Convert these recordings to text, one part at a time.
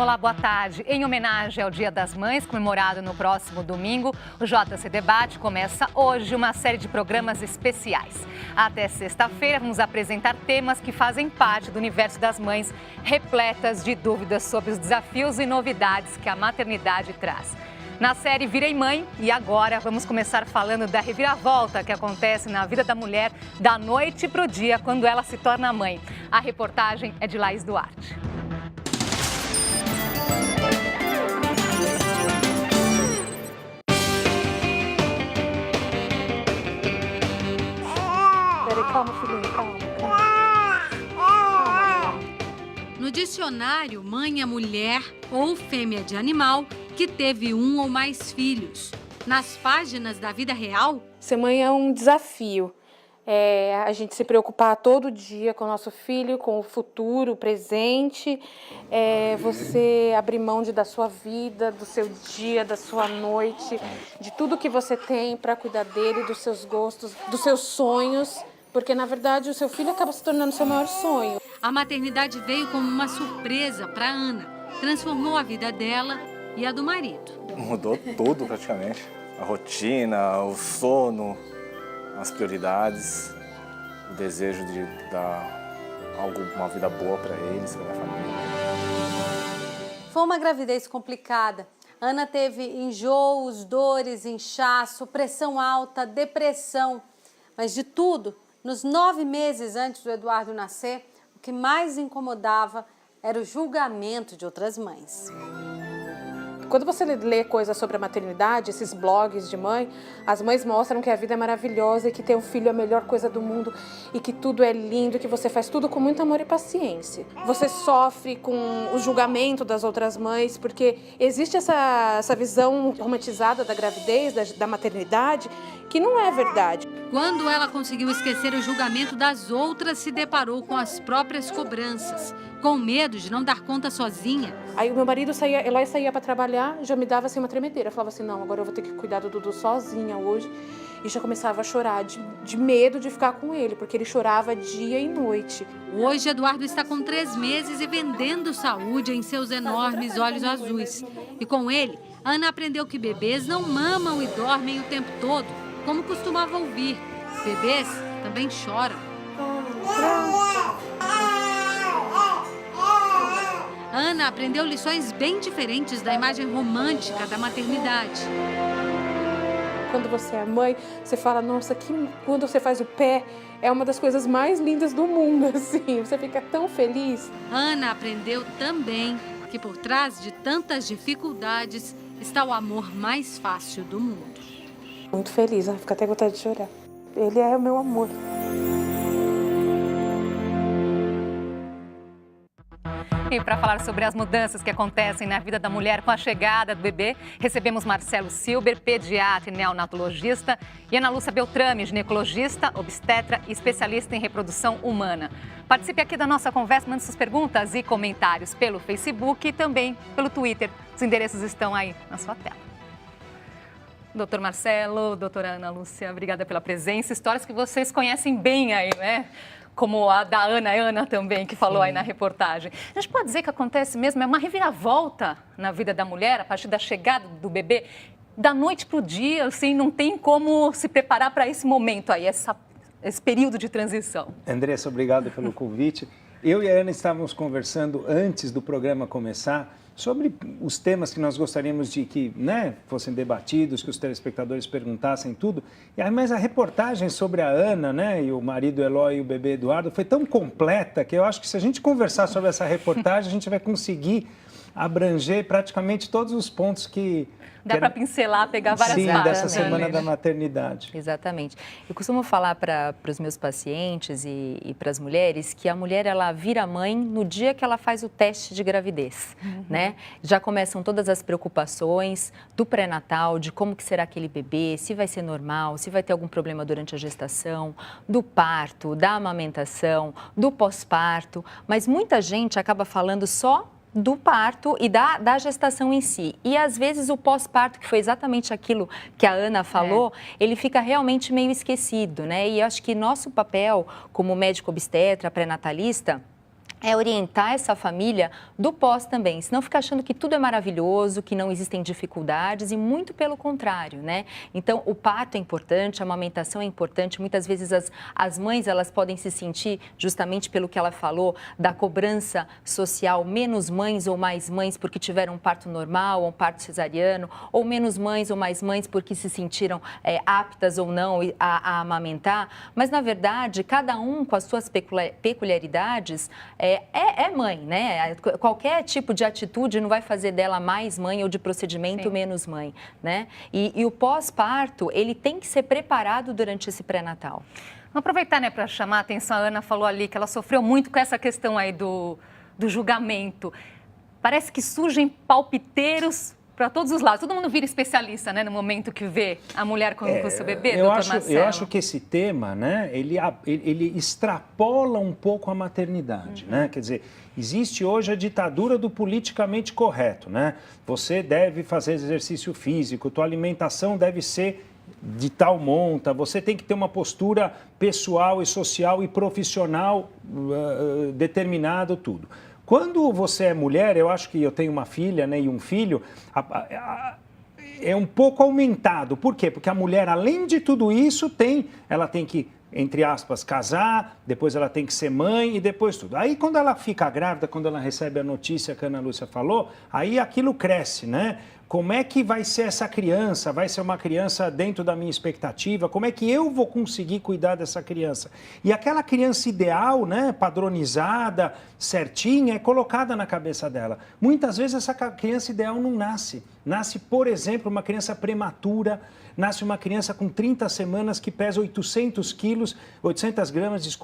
Olá, boa tarde. Em homenagem ao Dia das Mães, comemorado no próximo domingo, o JC Debate começa hoje uma série de programas especiais. Até sexta-feira, vamos apresentar temas que fazem parte do universo das mães, repletas de dúvidas sobre os desafios e novidades que a maternidade traz. Na série Virei Mãe, e agora vamos começar falando da reviravolta que acontece na vida da mulher da noite para o dia quando ela se torna mãe. A reportagem é de Laís Duarte. Calma, filhinho, calma. No dicionário, mãe é mulher ou fêmea de animal que teve um ou mais filhos. Nas páginas da vida real, Ser mãe é um desafio. A gente se preocupar todo dia com o nosso filho, com o futuro, o presente. Você abrir mão da sua vida, do seu dia, da sua noite, de tudo que você tem para cuidar dele, dos seus gostos, dos seus sonhos. Porque, na verdade, o seu filho acaba se tornando o seu maior sonho. A maternidade veio como uma surpresa para Ana. Transformou a vida dela e a do marido. Mudou tudo praticamente. A rotina, o sono, as prioridades, o desejo de dar uma vida boa para eles, para a família. Foi uma gravidez complicada. Ana teve enjoos, dores, inchaço, pressão alta, depressão. Mas de tudo, nos 9 meses antes do Eduardo nascer, o que mais incomodava era o julgamento de outras mães. Quando você lê coisas sobre a maternidade, esses blogs de mãe, as mães mostram que a vida é maravilhosa e que ter um filho é a melhor coisa do mundo e que tudo é lindo, que você faz tudo com muito amor e paciência. Você sofre com o julgamento das outras mães, porque existe essa visão romantizada da gravidez, da maternidade, que não é verdade. Quando ela conseguiu esquecer o julgamento das outras, se deparou com as próprias cobranças, com medo de não dar conta sozinha. Aí o meu marido Eloy saía para trabalhar, já me dava assim uma tremedeira. Eu falava assim, não, agora eu vou ter que cuidar do Dudu sozinha hoje. E já começava a chorar de medo de ficar com ele, porque ele chorava dia e noite. Hoje, Eduardo está com 3 meses e vendendo saúde em seus enormes olhos azuis. E com ele, Ana aprendeu que bebês não mamam e dormem o tempo todo, como costumava ouvir. Bebês também choram. Ana aprendeu lições bem diferentes da imagem romântica da maternidade. Quando você é mãe, você fala, nossa, quando você faz o pé, é uma das coisas mais lindas do mundo, assim. Você fica tão feliz. Ana aprendeu também que por trás de tantas dificuldades está o amor mais fácil do mundo. Muito feliz, fica até vontade de chorar. Ele é o meu amor. E para falar sobre as mudanças que acontecem na vida da mulher com a chegada do bebê, recebemos Marcelo Silber, pediatra e neonatologista, e Ana Lúcia Beltrame, ginecologista, obstetra e especialista em reprodução humana. Participe aqui da nossa conversa, mande suas perguntas e comentários pelo Facebook e também pelo Twitter. Os endereços estão aí na sua tela. Doutor Marcelo, doutora Ana Lúcia, obrigada pela presença. Histórias que vocês conhecem bem aí, né? Como a da Ana também, que falou aí na reportagem. A gente pode dizer que acontece mesmo, é uma reviravolta na vida da mulher, a partir da chegada do bebê, da noite para o dia, assim, não tem como se preparar para esse momento aí, esse período de transição. Andressa, obrigado pelo convite. Eu e a Ana estávamos conversando antes do programa começar sobre os temas que nós gostaríamos de que fossem debatidos, que os telespectadores perguntassem tudo. Mas a reportagem sobre a Ana, e o marido Eloy e o bebê Eduardo foi tão completa que eu acho que se a gente conversar sobre essa reportagem, a gente vai conseguir abranger praticamente todos os pontos que... Dá para pincelar, pegar várias partes. Sim, dessa semana da maternidade. Exatamente. Eu costumo falar para os meus pacientes e para as mulheres que a mulher, ela vira mãe no dia que ela faz o teste de gravidez, né? Já começam todas as preocupações do pré-natal, de como que será aquele bebê, se vai ser normal, se vai ter algum problema durante a gestação, do parto, da amamentação, do pós-parto, mas muita gente acaba falando só do parto e da gestação em si. E, às vezes, o pós-parto, que foi exatamente aquilo que a Ana falou, ele fica realmente meio esquecido, né? E eu acho que nosso papel como médico obstetra, pré-natalista, é orientar essa família do pós também, senão fica achando que tudo é maravilhoso, que não existem dificuldades e muito pelo contrário, né? Então, o parto é importante, a amamentação é importante, muitas vezes as mães, elas podem se sentir, justamente pelo que ela falou, da cobrança social, menos mães ou mais mães porque tiveram um parto normal ou um parto cesariano, ou menos mães ou mais mães porque se sentiram aptas ou não a amamentar, mas, na verdade, cada um com as suas peculiaridades é mãe, né? Qualquer tipo de atitude não vai fazer dela mais mãe ou de procedimento menos mãe, né? E o pós-parto, ele tem que ser preparado durante esse pré-natal. Vamos aproveitar, né, para chamar a atenção. A Ana falou ali que ela sofreu muito com essa questão aí do julgamento. Parece que surgem palpiteiros para todos os lados. Todo mundo vira especialista, né, no momento que vê a mulher com o seu bebê, doutor Marcelo. Eu acho que esse tema, né, ele extrapola um pouco a maternidade, né? Quer dizer, existe hoje a ditadura do politicamente correto, né? Você deve fazer exercício físico, tua alimentação deve ser de tal monta, você tem que ter uma postura pessoal e social e profissional determinado, tudo. Quando você é mulher, eu acho que eu tenho uma filha, né, e um filho, é um pouco aumentado. Por quê? Porque a mulher, além de tudo isso, ela tem que, entre aspas, casar, depois ela tem que ser mãe e depois tudo. Aí, quando ela fica grávida, quando ela recebe a notícia que a Ana Lúcia falou, aí aquilo cresce, né? Como é que vai ser essa criança? Vai ser uma criança dentro da minha expectativa? Como é que eu vou conseguir cuidar dessa criança? E aquela criança ideal, né, padronizada, certinha, é colocada na cabeça dela. Muitas vezes essa criança ideal não nasce. Nasce, por exemplo, uma criança prematura, nasce uma criança com 30 semanas que pesa 800 gramas,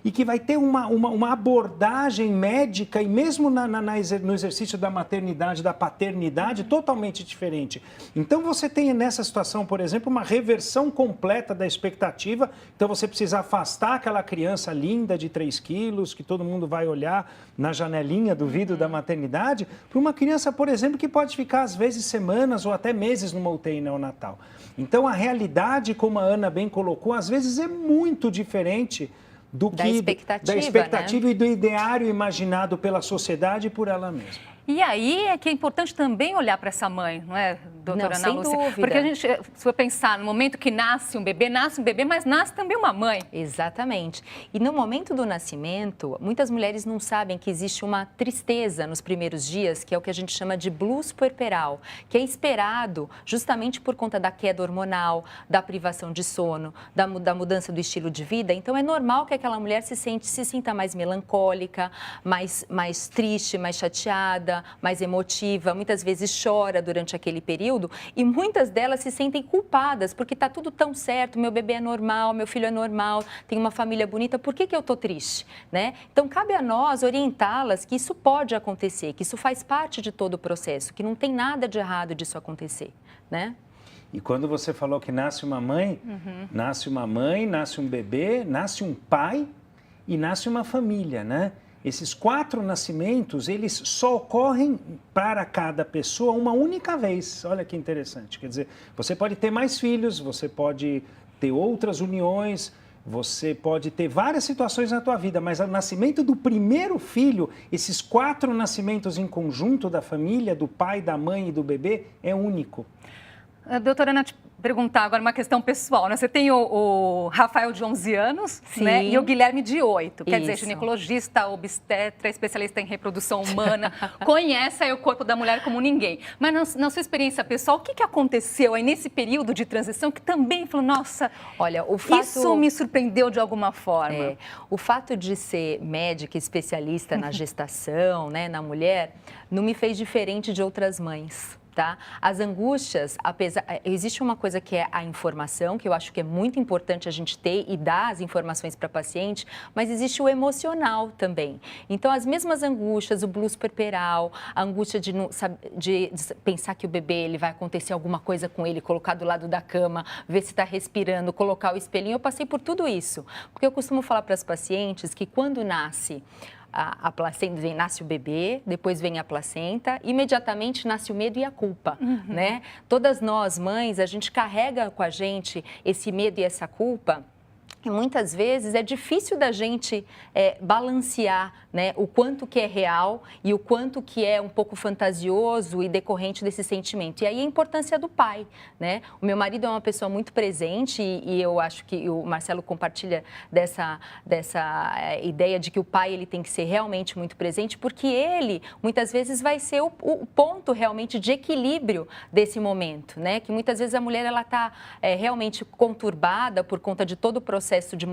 e que vai ter uma abordagem médica e mesmo no exercício da maternidade, da paternidade, totalmente diferente. Então, você tem nessa situação, por exemplo, uma reversão completa da expectativa. Então, você precisa afastar aquela criança linda de 3 quilos, que todo mundo vai olhar na janelinha do vidro da maternidade, para uma criança, por exemplo, que pode ficar, às vezes, semanas ou até meses numa UTI neonatal. Então, a realidade, como a Ana bem colocou, às vezes é muito diferente da expectativa, né? E do ideário imaginado pela sociedade e por ela mesma. E aí é que é importante também olhar para essa mãe, não é, doutora Ana Lúcia? Sem dúvida. Porque a gente, se for pensar, no momento que nasce um bebê, mas nasce também uma mãe. Exatamente. E no momento do nascimento, muitas mulheres não sabem que existe uma tristeza nos primeiros dias, que é o que a gente chama de blues puerperal, que é esperado justamente por conta da queda hormonal, da privação de sono, da mudança do estilo de vida. Então, é normal que aquela mulher se sinta mais melancólica, mais triste, mais chateada, mais emotiva, muitas vezes chora durante aquele período e muitas delas se sentem culpadas porque está tudo tão certo, meu bebê é normal, meu filho é normal, tem uma família bonita, por que eu estou triste, né? Então, cabe a nós orientá-las que isso pode acontecer, que isso faz parte de todo o processo, que não tem nada de errado disso acontecer, né? E quando você falou que nasce uma mãe, nasce um bebê, nasce um pai e nasce uma família, né? Esses 4 nascimentos, eles só ocorrem para cada pessoa uma única vez. Olha que interessante. Quer dizer, você pode ter mais filhos, você pode ter outras uniões, você pode ter várias situações na tua vida, mas o nascimento do primeiro filho, esses 4 nascimentos em conjunto da família, do pai, da mãe e do bebê, é único. Doutora Ana, te perguntar agora uma questão pessoal, né? Você tem o Rafael de 11 anos, né? E o Guilherme de 8. Quer dizer, ginecologista, obstetra, especialista em reprodução humana, conhece aí o corpo da mulher como ninguém. Mas na sua experiência pessoal, o que aconteceu aí nesse período de transição que também falou, nossa, olha, isso me surpreendeu de alguma forma? O fato de ser médica especialista na gestação, né, na mulher, não me fez diferente de outras mães. Tá? As angústias, existe uma coisa que é a informação, que eu acho que é muito importante a gente ter e dar as informações para a paciente, mas existe o emocional também. Então, as mesmas angústias, o blues puerperal, a angústia de pensar que o bebê vai acontecer alguma coisa com ele, colocar do lado da cama, ver se está respirando, colocar o espelhinho, eu passei por tudo isso. Porque eu costumo falar para as pacientes que quando nasce a placenta, nasce o bebê, depois vem a placenta, imediatamente nasce o medo e a culpa, né? Todas nós, mães, a gente carrega com a gente esse medo e essa culpa E muitas vezes é difícil da gente balancear, né, o quanto que é real e o quanto que é um pouco fantasioso e decorrente desse sentimento. E aí a importância do pai, né? O meu marido é uma pessoa muito presente e eu acho que o Marcelo compartilha dessa ideia de que o pai ele tem que ser realmente muito presente, porque ele muitas vezes vai ser o ponto realmente de equilíbrio desse momento, né? Que muitas vezes a mulher ela está realmente conturbada por conta de todo o processo de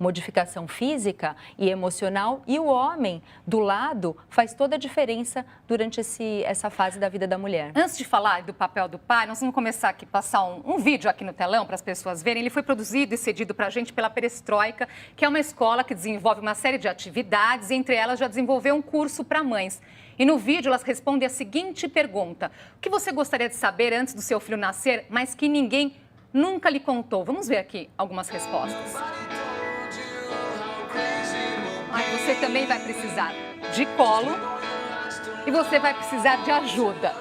modificação física e emocional, e o homem do lado faz toda a diferença durante essa fase da vida da mulher. Antes de falar do papel do pai, nós vamos começar aqui, passar um vídeo aqui no telão para as pessoas verem. Ele foi produzido e cedido para a gente pela Perestroika, que é uma escola que desenvolve uma série de atividades, entre elas já desenvolveu um curso para mães. E no vídeo elas respondem a seguinte pergunta: o que você gostaria de saber antes do seu filho nascer, mas que ninguém nunca lhe contou? Vamos ver aqui algumas respostas. Você também vai precisar de colo e você vai precisar de ajuda.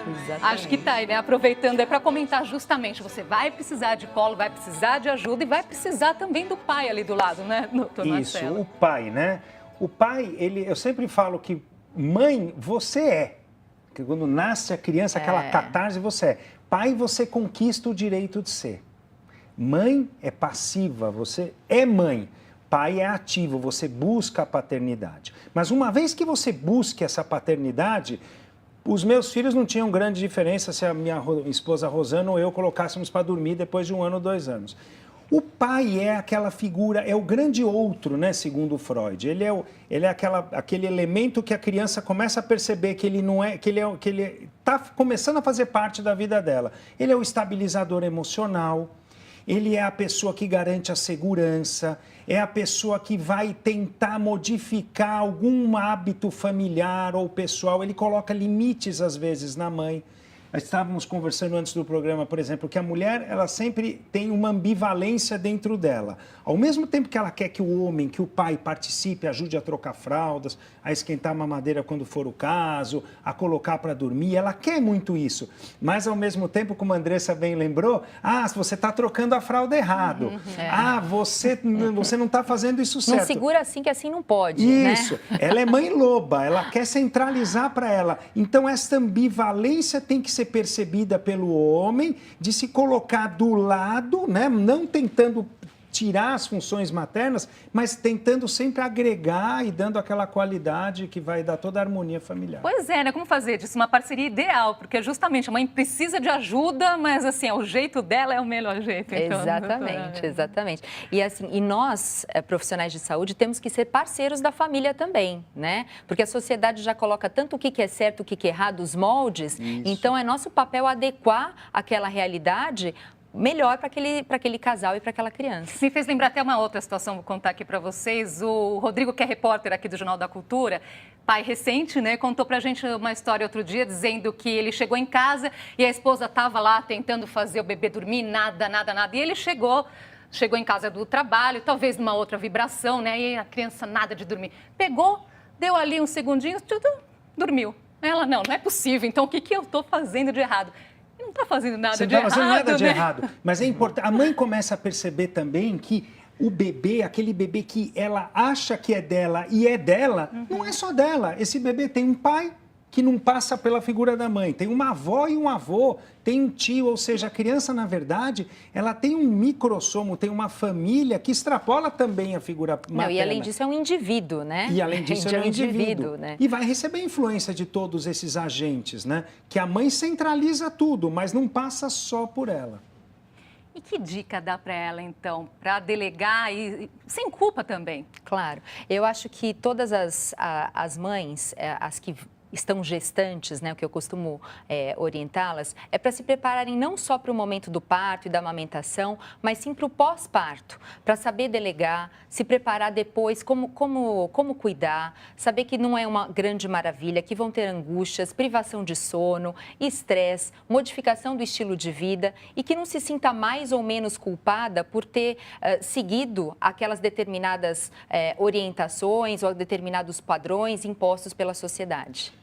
Exatamente. Acho que tá aí, né? Aproveitando, é para comentar justamente. Você vai precisar de colo, vai precisar de ajuda e vai precisar também do pai ali do lado, né, doutor Marcelo? Isso, o pai, né? O pai, eu sempre falo que mãe, você é. Que quando nasce a criança, aquela catarse, você é. Pai, você conquista o direito de ser. Mãe é passiva, você é mãe. Pai é ativo, você busca a paternidade. Mas uma vez que você busque essa paternidade, os meus filhos não tinham grande diferença se a minha esposa Rosana ou eu colocássemos para dormir depois de 1 ano ou 2 anos. O pai é aquela figura, é o grande outro, né, segundo Freud. Ele é aquele elemento que a criança começa a perceber que ele não é, que ele está começando a fazer parte da vida dela. Ele é o estabilizador emocional. Ele é a pessoa que garante a segurança, é a pessoa que vai tentar modificar algum hábito familiar ou pessoal. Ele coloca limites, às vezes, na mãe. Estávamos conversando antes do programa, por exemplo, que a mulher ela sempre tem uma ambivalência dentro dela. Ao mesmo tempo que ela quer que o homem, que o pai participe, ajude a trocar fraldas, a esquentar a mamadeira quando for o caso, a colocar para dormir, ela quer muito isso. Mas, ao mesmo tempo, como a Andressa bem lembrou, você está trocando a fralda errado. Você não está fazendo isso certo. Não segura assim que assim não pode, Isso. Né? Ela é mãe loba, ela quer centralizar para ela. Então, essa ambivalência tem que ser percebida pelo homem, de se colocar do lado, né? Não tentando tirar as funções maternas, mas tentando sempre agregar e dando aquela qualidade que vai dar toda a harmonia familiar. Pois é, né? Como fazer disso uma parceria ideal? Porque justamente a mãe precisa de ajuda, mas assim, o jeito dela é o melhor jeito. Então, Exatamente. E assim, e nós, profissionais de saúde, temos que ser parceiros da família também, né? Porque a sociedade já coloca tanto o que é certo, o que é errado, os moldes. Isso. Então, é nosso papel adequar aquela realidade melhor para aquele casal e para aquela criança. Me fez lembrar até uma outra situação, vou contar aqui para vocês. O Rodrigo, que é repórter aqui do Jornal da Cultura, pai recente, né, contou pra gente uma história outro dia, dizendo que ele chegou em casa e a esposa estava lá tentando fazer o bebê dormir, nada. E ele chegou em casa do trabalho, talvez numa outra vibração, né, e a criança nada de dormir. Pegou, deu ali uns segundinhos, dormiu. Ela, não é possível, então o que eu estou fazendo de errado? Não está fazendo nada de errado. Você não está fazendo nada de errado. Mas é importante. A mãe começa a perceber também que o bebê, aquele bebê que ela acha que é dela e é dela, não é só dela. Esse bebê tem um pai que não passa pela figura da mãe. Tem uma avó e um avô, tem um tio, ou seja, a criança, na verdade, ela tem um microssomo, tem uma família que extrapola também a figura materna. Não, e além disso é um indivíduo, né? E além disso é um indivíduo. Né? E vai receber influência de todos esses agentes, né? Que a mãe centraliza tudo, mas não passa só por ela. E que dica dá para ela, então, para delegar e sem culpa também? Claro. Eu acho que todas as mães, as que estão gestantes, né, o que eu costumo orientá-las, é para se prepararem não só para o momento do parto e da amamentação, mas sim para o pós-parto, para saber delegar, se preparar depois, como cuidar, saber que não é uma grande maravilha, que vão ter angústias, privação de sono, estresse, modificação do estilo de vida e que não se sinta mais ou menos culpada por ter seguido aquelas determinadas orientações ou determinados padrões impostos pela sociedade.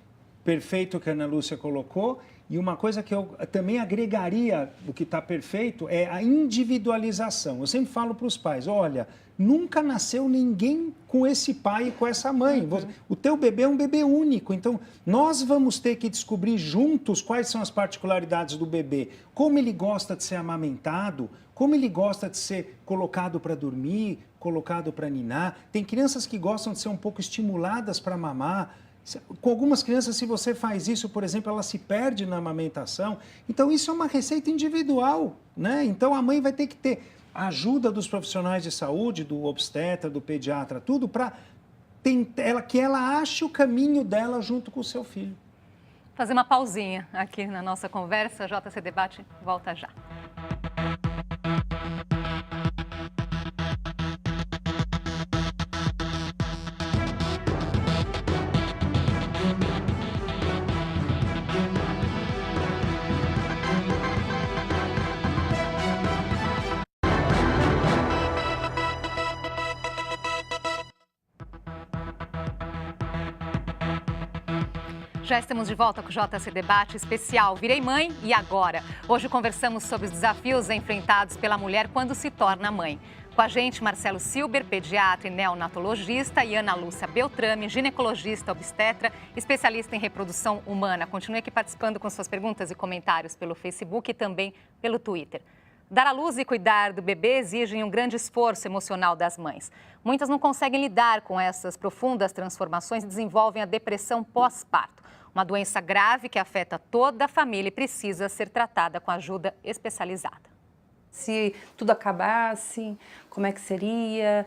Perfeito o que a Ana Lúcia colocou. E uma coisa que eu também agregaria, o que está perfeito, é a individualização. Eu sempre falo para os pais, olha, nunca nasceu ninguém com esse pai e com essa mãe. O teu bebê é um bebê único, então nós vamos ter que descobrir juntos quais são as particularidades do bebê, como ele gosta de ser amamentado, como ele gosta de ser colocado para dormir, colocado para ninar. Tem crianças que gostam de ser um pouco estimuladas para mamar. Com algumas crianças, se você faz isso, por exemplo, ela se perde na amamentação. Então, isso é uma receita individual, né? Então, a mãe vai ter que ter a ajuda dos profissionais de saúde, do obstetra, do pediatra, tudo, para que ela ache o caminho dela junto com o seu filho. Fazer uma pausinha aqui na nossa conversa. JC Debate volta já. Já estamos de volta com o JC Debate especial Virei Mãe e Agora. Hoje conversamos sobre os desafios enfrentados pela mulher quando se torna mãe. Com a gente, Marcelo Silber, pediatra e neonatologista, e Ana Lúcia Beltrame, ginecologista, obstetra, especialista em reprodução humana. Continue aqui participando com suas perguntas e comentários pelo Facebook e também pelo Twitter. Dar à luz e cuidar do bebê exigem um grande esforço emocional das mães. Muitas não conseguem lidar com essas profundas transformações e desenvolvem a depressão pós-parto. Uma doença grave que afeta toda a família e precisa ser tratada com ajuda especializada. Se tudo acabasse, como é que seria?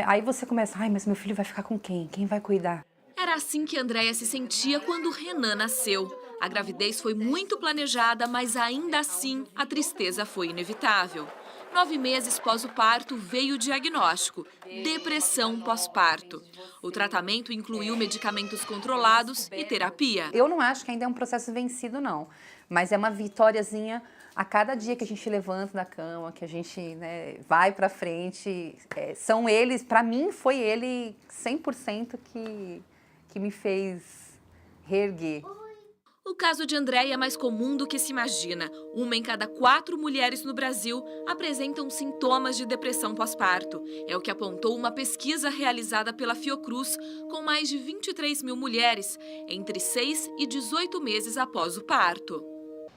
Aí você começa, mas meu filho vai ficar com quem? Quem vai cuidar? Era assim que Andréia se sentia quando Renan nasceu. A gravidez foi muito planejada, mas ainda assim a tristeza foi inevitável. 9 meses pós o parto veio o diagnóstico: depressão pós-parto. O tratamento incluiu medicamentos controlados e terapia. Eu não acho que ainda é um processo vencido, não. Mas é uma vitóriazinha a cada dia que a gente levanta da cama, que a gente vai para frente. São eles, para mim foi ele 100% que me fez reerguer. O caso de Andréia é mais comum do que se imagina. 1 em cada 4 mulheres no Brasil apresentam sintomas de depressão pós-parto. É o que apontou uma pesquisa realizada pela Fiocruz com mais de 23 mil mulheres, entre 6 e 18 meses após o parto.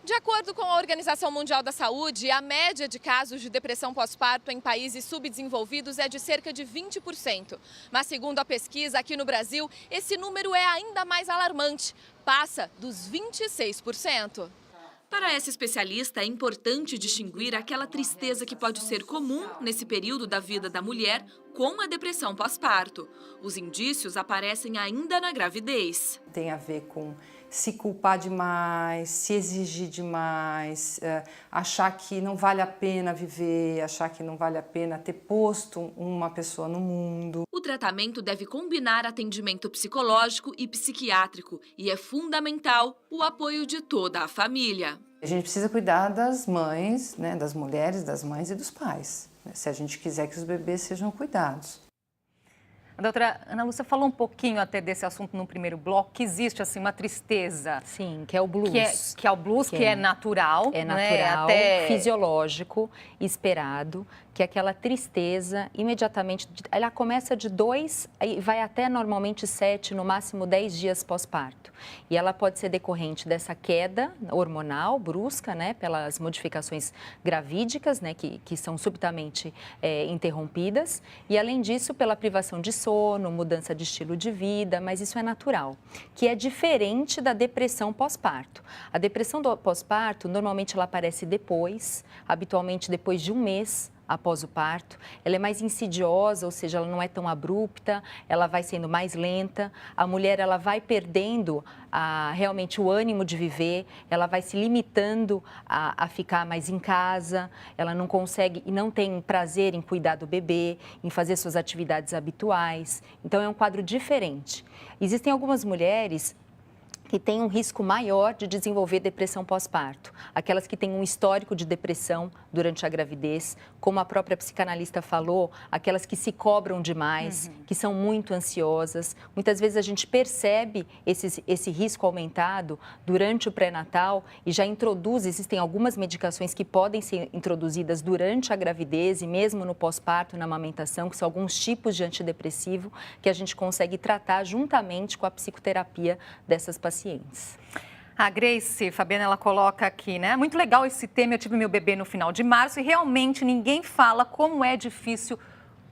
De acordo com a Organização Mundial da Saúde, a média de casos de depressão pós-parto em países subdesenvolvidos é de cerca de 20%. Mas, segundo a pesquisa, aqui no Brasil, esse número é ainda mais alarmante, passa dos 26%. Para essa especialista, é importante distinguir aquela tristeza que pode ser comum nesse período da vida da mulher com a depressão pós-parto. Os indícios aparecem ainda na gravidez. Tem a ver com se culpar demais, se exigir demais, achar que não vale a pena viver, achar que não vale a pena ter posto uma pessoa no mundo. O tratamento deve combinar atendimento psicológico e psiquiátrico e é fundamental o apoio de toda a família. A gente precisa cuidar das mães, das mulheres, das mães e dos pais, se a gente quiser que os bebês sejam cuidados. A doutora Ana Lúcia falou um pouquinho até desse assunto no primeiro bloco, que existe assim uma tristeza. Sim, que é o blues. Que é o blues, que é natural. É natural, fisiológico, esperado, que é aquela tristeza, imediatamente, ela começa de 2 e vai até normalmente 7, no máximo 10 dias pós-parto. E ela pode ser decorrente dessa queda hormonal brusca, pelas modificações gravídicas, que são subitamente interrompidas. E, além disso, pela privação de sono, mudança de estilo de vida, mas isso é natural, que é diferente da depressão pós-parto. A depressão pós-parto, normalmente ela aparece depois, habitualmente depois de 1 mês após o parto. Ela é mais insidiosa, ou seja, ela não é tão abrupta, ela vai sendo mais lenta. A mulher ela vai perdendo realmente o ânimo de viver, ela vai se limitando a ficar mais em casa, ela não consegue e não tem prazer em cuidar do bebê, em fazer suas atividades habituais. Então, é um quadro diferente. Existem algumas mulheres que têm um risco maior de desenvolver depressão pós-parto. Aquelas que têm um histórico de depressão durante a gravidez, como a própria psicanalista falou, aquelas que se cobram demais, que são muito ansiosas. Muitas vezes a gente percebe esse risco aumentado durante o pré-natal e já existem algumas medicações que podem ser introduzidas durante a gravidez e mesmo no pós-parto, na amamentação, que são alguns tipos de antidepressivo que a gente consegue tratar juntamente com a psicoterapia dessas pacientes. A Grace Fabiana, ela coloca aqui, né? Muito legal esse tema, eu tive meu bebê no final de março e realmente ninguém fala como é difícil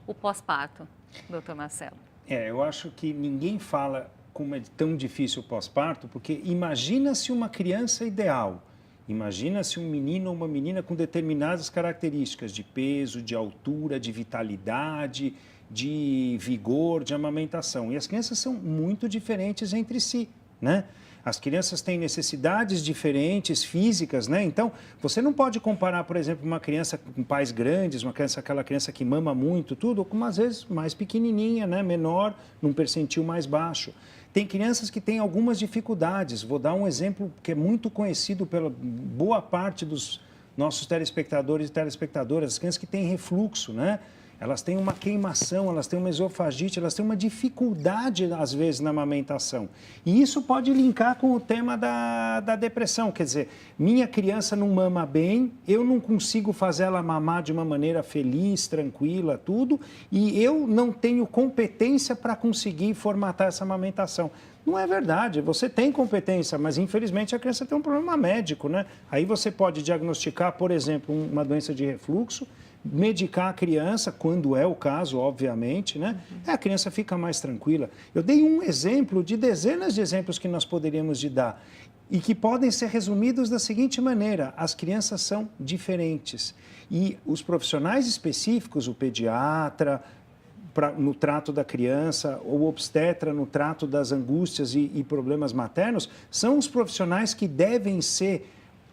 o pós-parto, doutor Marcelo. Eu acho que ninguém fala como é tão difícil o pós-parto, porque imagina-se uma criança ideal, imagina-se um menino ou uma menina com determinadas características de peso, de altura, de vitalidade, de vigor, de amamentação. E as crianças são muito diferentes entre si, né? As crianças têm necessidades diferentes, físicas, né? Então, você não pode comparar, por exemplo, uma criança com pais grandes, aquela criança que mama muito, tudo, com às vezes mais pequenininha, né? Menor, num percentil mais baixo. Tem crianças que têm algumas dificuldades. Vou dar um exemplo que é muito conhecido pela boa parte dos nossos telespectadores e telespectadoras, as crianças que têm refluxo, né? Elas têm uma queimação, elas têm uma esofagite, elas têm uma dificuldade, às vezes, na amamentação. E isso pode linkar com o tema da depressão. Quer dizer, minha criança não mama bem, eu não consigo fazer ela mamar de uma maneira feliz, tranquila, tudo, e eu não tenho competência para conseguir formatar essa amamentação. Não é verdade, você tem competência, mas infelizmente a criança tem um problema médico, né? Aí você pode diagnosticar, por exemplo, uma doença de refluxo, medicar a criança, quando é o caso, obviamente, né? A criança fica mais tranquila. Eu dei um exemplo de dezenas de exemplos que nós poderíamos dar e que podem ser resumidos da seguinte maneira: as crianças são diferentes e os profissionais específicos, o pediatra no trato da criança, ou o obstetra no trato das angústias e problemas maternos, são os profissionais que devem ser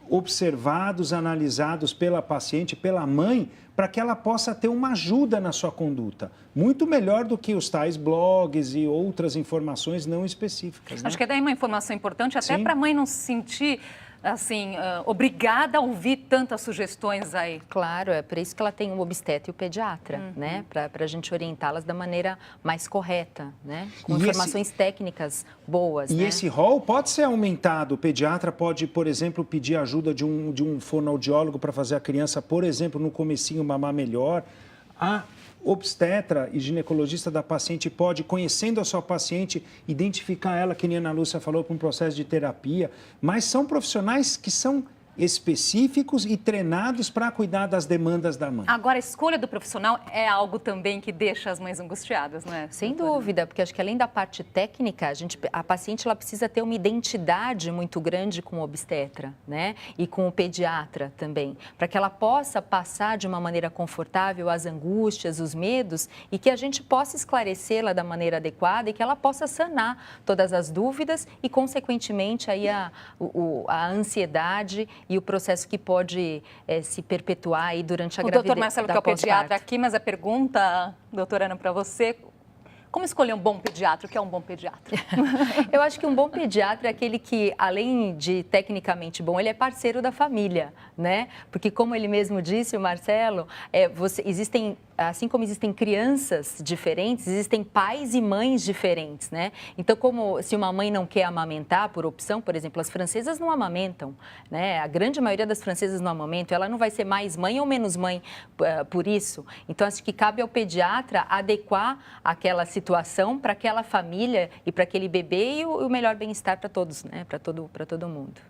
observados, analisados pela paciente, pela mãe, para que ela possa ter uma ajuda na sua conduta. Muito melhor do que os tais blogs e outras informações não específicas. Né? Acho que é daí uma informação importante, até para a mãe não se sentir assim, obrigada a ouvir tantas sugestões aí. Claro, é por isso que ela tem o obstetra e o pediatra, né? Para a gente orientá-las da maneira mais correta, né? Com informações técnicas boas. E esse rol pode ser aumentado. O pediatra pode, por exemplo, pedir ajuda de um fonoaudiólogo para fazer a criança, por exemplo, no comecinho mamar melhor. A obstetra e ginecologista da paciente pode, conhecendo a sua paciente, identificar ela, que nem a Ana Lúcia falou, para um processo de terapia, mas são profissionais que são específicos e treinados para cuidar das demandas da mãe. Agora, a escolha do profissional é algo também que deixa as mães angustiadas, não é? Sem dúvida, porque acho que além da parte técnica, a paciente ela precisa ter uma identidade muito grande com o obstetra, né? E com o pediatra também, para que ela possa passar de uma maneira confortável as angústias, os medos e que a gente possa esclarecê-la da maneira adequada e que ela possa sanar todas as dúvidas e, consequentemente, aí a ansiedade e o processo que pode se perpetuar aí durante a gravidez. O doutor Marcelo, que é o pediatra aqui, mas a pergunta, doutora Ana, para você, como escolher um bom pediatra? O que é um bom pediatra? Eu acho que um bom pediatra é aquele que, além de tecnicamente bom, ele é parceiro da família, né? Porque, como ele mesmo disse, o Marcelo, existem, assim como existem crianças diferentes, existem pais e mães diferentes, né? Então, como se uma mãe não quer amamentar por opção, por exemplo, as francesas não amamentam, né? A grande maioria das francesas não amamentam, ela não vai ser mais mãe ou menos mãe por isso. Então, acho que cabe ao pediatra adequar aquela situação para aquela família e para aquele bebê e o melhor bem-estar para todos, né? Para todo mundo.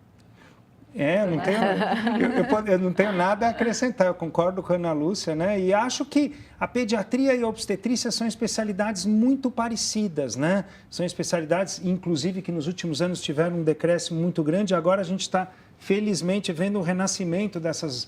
Eu não tenho nada a acrescentar, eu concordo com a Ana Lúcia, né? E acho que a pediatria e a obstetrícia são especialidades muito parecidas, né? São especialidades, inclusive, que nos últimos anos tiveram um decréscimo muito grande. Agora a gente está, felizmente, vendo o renascimento dessas,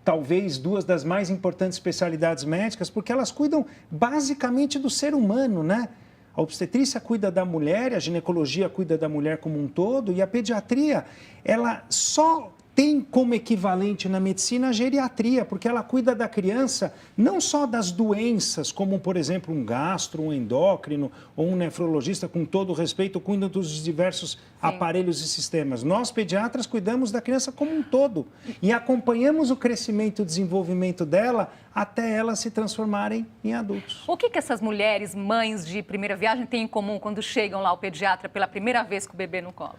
talvez, duas das mais importantes especialidades médicas, porque elas cuidam basicamente do ser humano, né? A obstetrícia cuida da mulher, a ginecologia cuida da mulher como um todo e a pediatria, ela só tem como equivalente na medicina a geriatria, porque ela cuida da criança não só das doenças, como, por exemplo, um gastro, um endócrino ou um nefrologista, com todo o respeito, cuida dos diversos aparelhos e sistemas. Nós, pediatras, cuidamos da criança como um todo e acompanhamos o crescimento e o desenvolvimento dela até elas se transformarem em adultos. O que essas mulheres, mães de primeira viagem, têm em comum quando chegam lá ao pediatra pela primeira vez com o bebê no colo?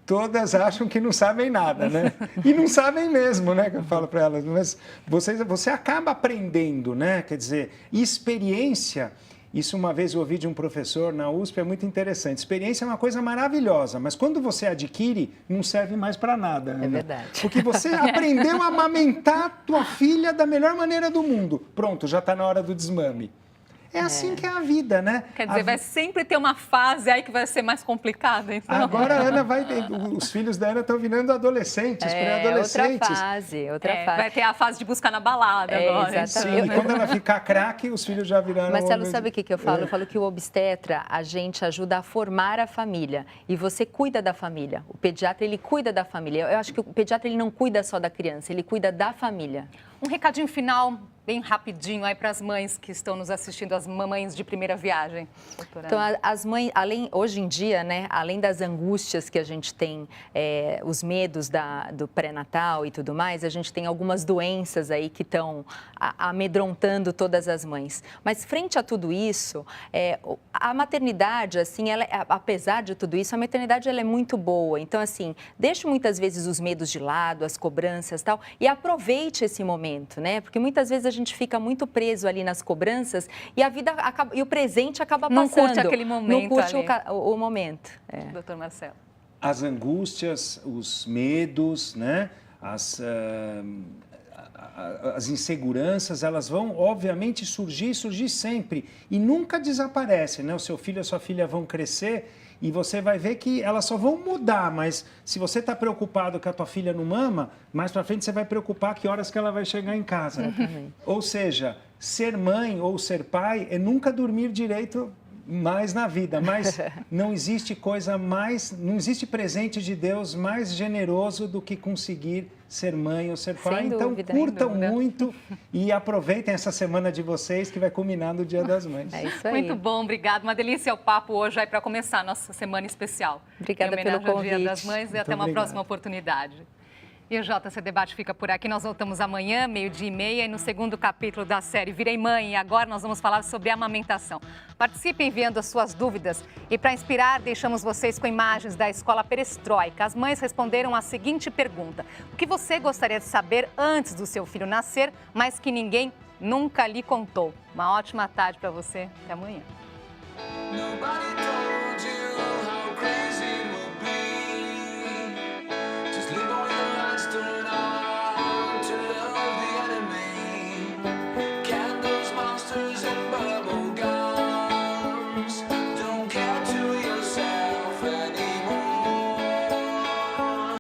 Todas acham que não sabem nada, né? E não sabem mesmo, né? Que eu falo para elas. Mas você acaba aprendendo, né? Quer dizer, experiência. Isso uma vez eu ouvi de um professor na USP, é muito interessante. Experiência é uma coisa maravilhosa, mas quando você adquire, não serve mais para nada. É verdade. Porque você aprendeu a amamentar tua filha da melhor maneira do mundo. Pronto, já está na hora do desmame. É assim que é a vida, né? Quer dizer, vai sempre ter uma fase aí que vai ser mais complicada, então. Agora a Ana os filhos da Ana estão virando adolescentes, pré-adolescentes. Outra fase. Vai ter a fase de buscar na balada agora. Exatamente. Sim, e quando ela ficar craque, os filhos já viraram... Marcelo, sabe o que eu falo? Eu falo que o obstetra, a gente ajuda a formar a família e você cuida da família. O pediatra, ele cuida da família. Eu acho que o pediatra, ele não cuida só da criança, ele cuida da família. Um recadinho final, bem rapidinho, aí para as mães que estão nos assistindo, as mamães de primeira viagem. Doutora. Então, as mães, hoje em dia, né, além das angústias que a gente tem, os medos do pré-natal e tudo mais, a gente tem algumas doenças aí que estão amedrontando todas as mães. Mas, frente a tudo isso, a maternidade, assim, apesar de tudo isso, a maternidade ela é muito boa. Então, assim, deixe muitas vezes os medos de lado, as cobranças e tal, e aproveite esse momento. Né? Porque muitas vezes a gente fica muito preso ali nas cobranças e a vida acaba, e o presente acaba passando. Não curte aquele momento. Não curte o momento. Doutor Marcelo. As angústias, os medos, né? As inseguranças, elas vão, obviamente, surgir sempre e nunca desaparecem, né? O seu filho e a sua filha vão crescer e você vai ver que elas só vão mudar, mas se você está preocupado que a tua filha não mama, mais para frente você vai preocupar que horas que ela vai chegar em casa. Ou seja, ser mãe ou ser pai é nunca dormir direito mais na vida, mas não existe não existe presente de Deus mais generoso do que conseguir ser mãe ou ser pai. Então, curtam muito e aproveitem essa semana de vocês que vai culminar no Dia das Mães. É isso aí. Muito bom, obrigado. Uma delícia o papo hoje aí para começar a nossa semana especial. Obrigada pelo convite. Ao Dia das Mães e até uma próxima oportunidade. E o JC Debate fica por aqui. Nós voltamos amanhã, 12h30, e no segundo capítulo da série Virei Mãe. E agora nós vamos falar sobre amamentação. Participe enviando as suas dúvidas. E para inspirar, deixamos vocês com imagens da Escola Perestroika. As mães responderam a seguinte pergunta: o que você gostaria de saber antes do seu filho nascer, mas que ninguém nunca lhe contou? Uma ótima tarde para você. Até amanhã.